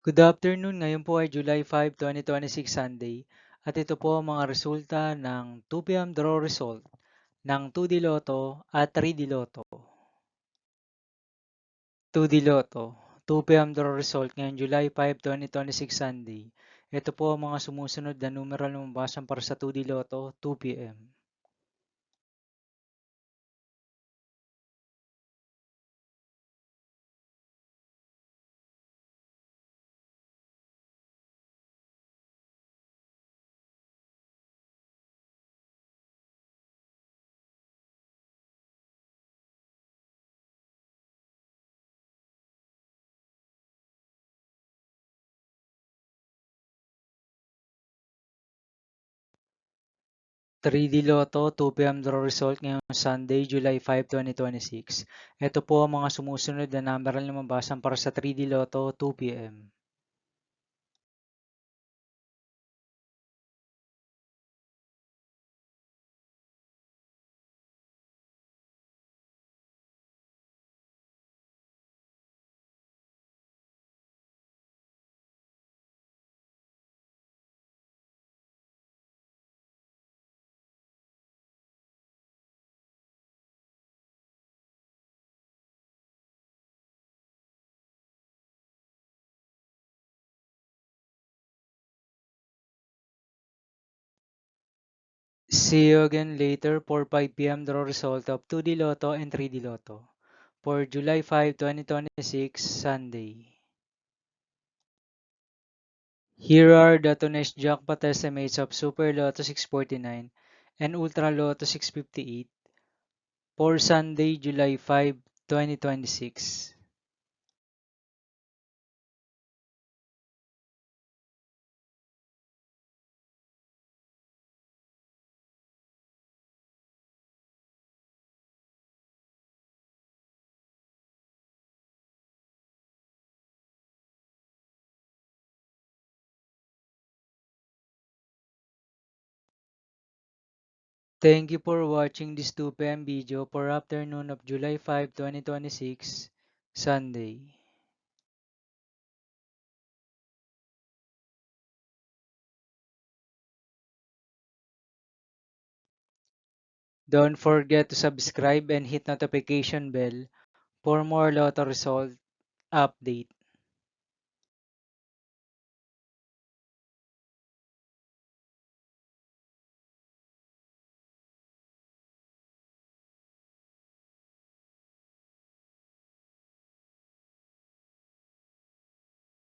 Good afternoon, ngayon po ay July 5, 2026 Sunday at ito po ang mga resulta ng 2 p.m. draw result ng 2D Lotto at 3D Lotto. 2D Lotto, 2 p.m. draw result ngayong July 5, 2026 Sunday. Ito po ang mga sumusunod na numeral na mabasan para sa 2D Lotto 2 p.m. 3D Lotto 2 p.m. draw result ngayong Sunday, July 5, 2026. Ito po ang mga sumusunod na numeral na mabasan para sa 3D Lotto 2 p.m. See you again later for 5 p.m. draw result of 2D Lotto and 3D Lotto for July 5, 2026, Sunday. Here are the today's jackpot estimates of Super Lotto 649 and Ultra Lotto 658 for Sunday, July 5, 2026. Thank you for watching this 2 p.m. video for afternoon of July 5, 2026, Sunday. Don't forget to subscribe and hit notification bell for more Lotto result update.